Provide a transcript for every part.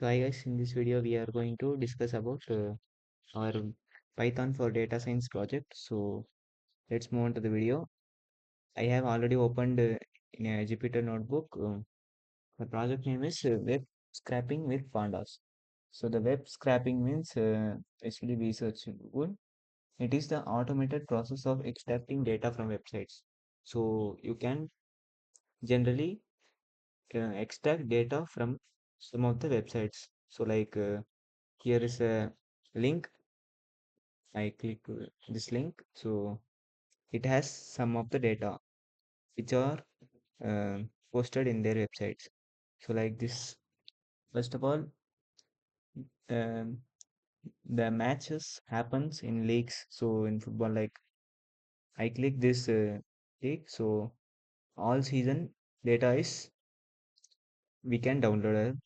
So I guess in this video we are going to discuss about our Python for data science project. So let's move on to the video. I have already opened in a Jupyter notebook. The project name is web scraping with pandas. So the web scraping means basically research tool. It is the automated process of extracting data from websites. So you can generally extract data from some of the websites. So like here is a link. I click this link. So it has some of the data which are posted in their websites. So like this, first of all, um, the matches happens in leagues. So in football, like I click this league. So all season data is we can download.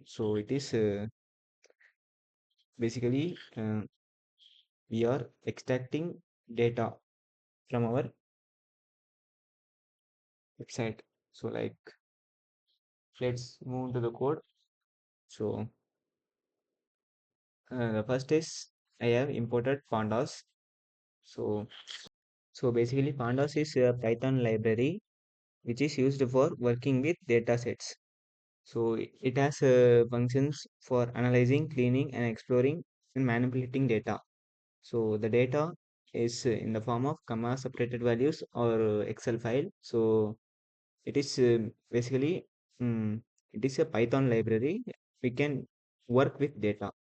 So it is basically we are extracting data from our website. So like let's move to the code. So the first is I have imported pandas. So basically pandas is a Python library which is used for working with data sets. So it has functions for analyzing, cleaning, and exploring and manipulating data. So the data is in the form of comma separated values or Excel file. So it is basically mm, it is a Python library. We can work with data.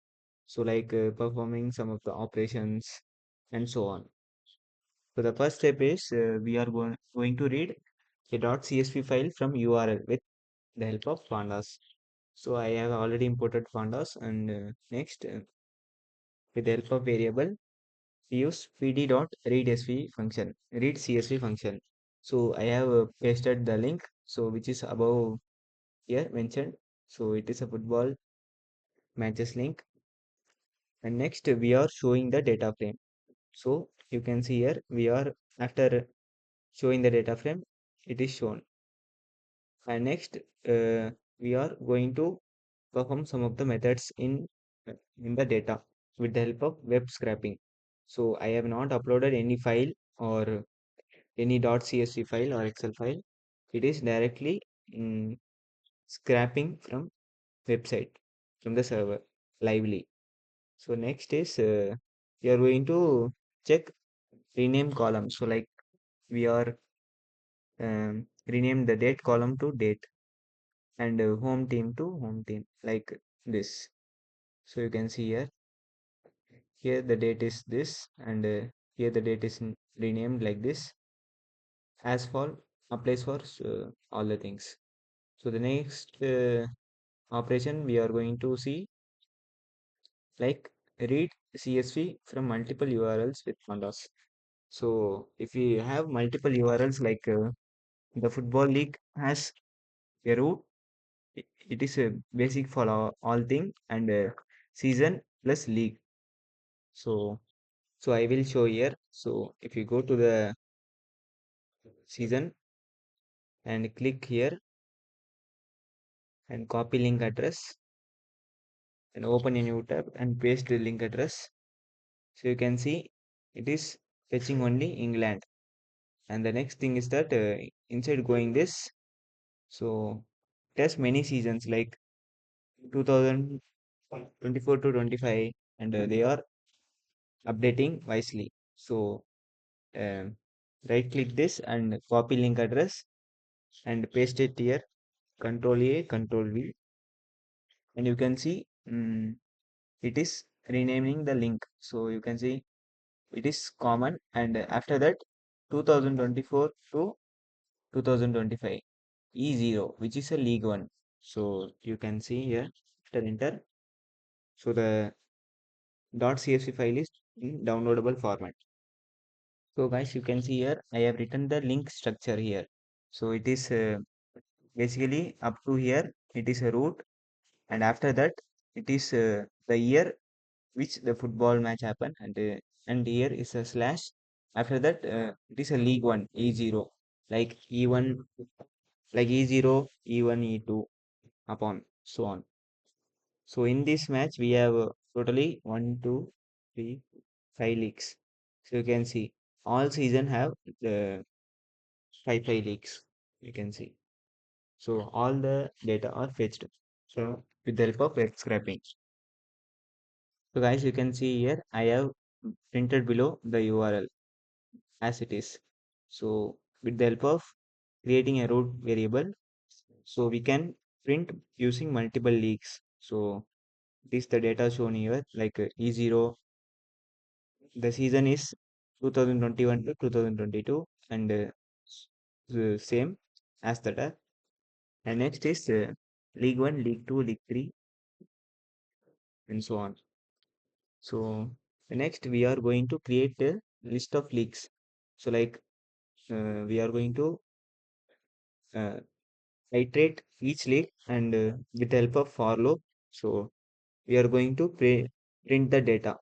So like performing some of the operations and so on. So the first step is we are going to read a .csv file from URL with the help of pandas. So I have already imported pandas and next with the help of variable we use pd.readsv function, read csv function. So I have pasted the link so which is above here mentioned. So it is a football matches link and next we are showing the data frame. So you can see here we are after showing the data frame, it is shown. And next we are going to perform some of the methods in the data with the help of web scraping. So I have not uploaded any file or any .csv file or Excel file. It is directly scraping from website from the server lively. So next is we are going to check rename column. So like we are rename the date column to date and home team to home team like this. So you can see here the date is this and here the date is renamed like this. As for applies for all the things. So the next operation we are going to see like read CSV from multiple URLs with pandas. So if we have multiple URLs like the football league has a root, it is a basic for all thing and season plus league. So I will show here. So if you go to the season and click here and copy link address and open a new tab and paste the link address. So you can see it is fetching only England. And the next thing is that inside going this, so it has many seasons like 2024 to 25 and they are updating wisely. So um, right click this and copy link address and paste it here. Control A, Control V, and you can see it is renaming the link. So you can see it is common and after that 2024 to 2025 E0 which is a league one. So you can see here after enter. So the .csv file is in downloadable format. So guys you can see here I have written the link structure here. So it is basically up to here it is a root and after that it is the year which the football match happened and here is a slash after that it is a league one e0 like e1 like e0 e1 e2 upon so on. So in this match, we have totally one, two, three, five leagues. So you can see all season have the five leagues. You can see. So all the data are fetched. So with the help of web scraping. So guys, you can see here I have printed below the URL as it is. So with the help of creating a root variable, so we can print using multiple leagues. So this the data shown here like E0. The season is 2021 to 2022 and the same as that. And next is League 1, League 2, League 3 and so on. So next we are going to create a list of leagues. So like we are going to uh, iterate each league and with the help of for loop. So we are going to print the data.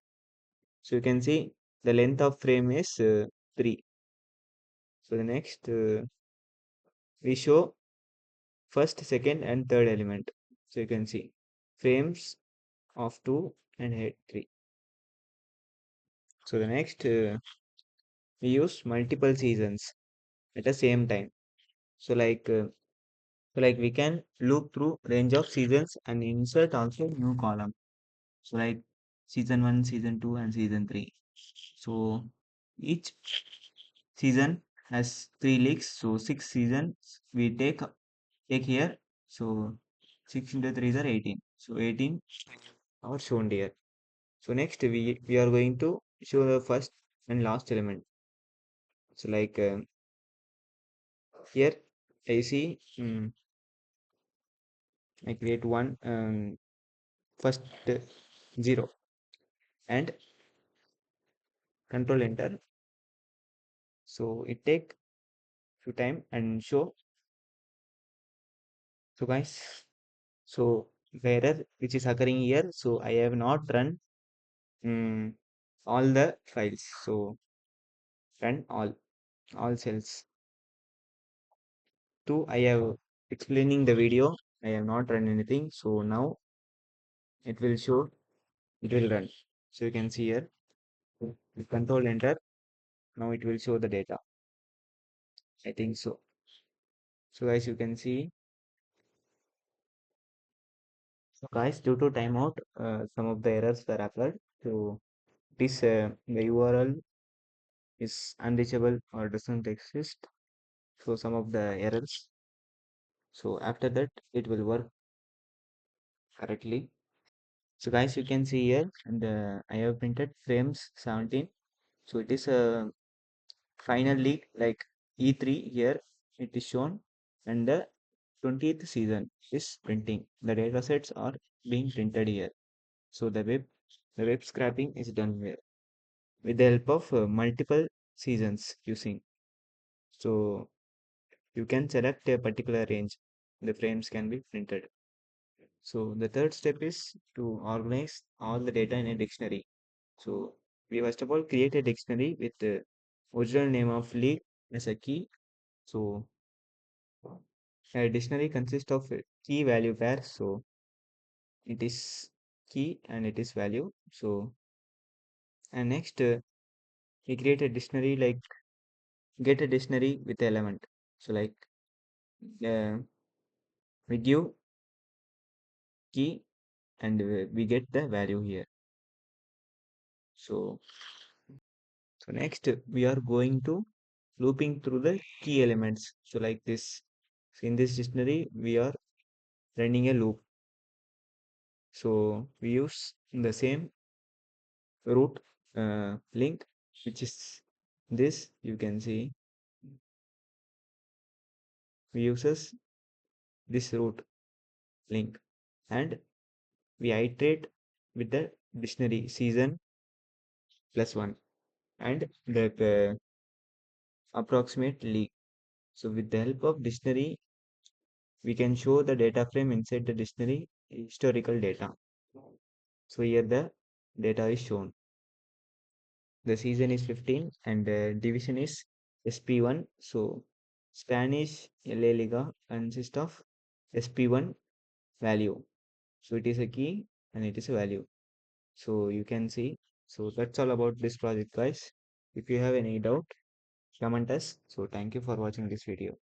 So you can see the length of frame is 3. So the next we show first, second and third element. So you can see frames of 2 and head 3. So the next we use multiple seasons at the same time. So like we can loop through range of seasons and insert also new column. So like season 1, season 2 and season 3. So each season has 3 leagues. So 6 seasons we take here. So 6 into 3 is 18. So 18 are shown here. So next we are going to show the first and last element. So like here I see I create one first 0 and control enter. So it take few time and show. So guys, so the error which is occurring here. So I have not run um, all the files. So run all cells. Two I have explaining the video. I have not run anything. So now it will show. It will run. So you can see here. With control enter. Now it will show the data. I think so. So guys, you can see. So guys, due to timeout, some of the errors were occurred. So this the URL is unreachable or doesn't exist. So some of the errors. So after that, it will work correctly. So guys, you can see here, and I have printed frames 17. So it is a finally like E3 here. It is shown, and the 20th season is printing. The data sets are being printed here. So the web scraping is done here with the help of multiple seasons using. So you can select a particular range. The frames can be printed. So the third step is to organize all the data in a dictionary. So we first of all create a dictionary with the original name of league as a key. So a dictionary consists of a key value pair. So it is key and it is value. So and next we create a dictionary like get a dictionary with element. So like uh, we give key and we get the value here. So next we are going to looping through the key elements. So like this, so in this dictionary we are running a loop. So we use the same root link, which is this. You can see we uses this root link, and we iterate with the dictionary season plus one and the approximate league. So with the help of dictionary, we can show the data frame inside the dictionary historical data. So here the data is shown. The season is 15 and the division is SP1. So Spanish LA Liga consists of SP1 value. So it is a key and it is a value. So you can see. So that's all about this project, guys. If you have any doubt, comment us. So thank you for watching this video.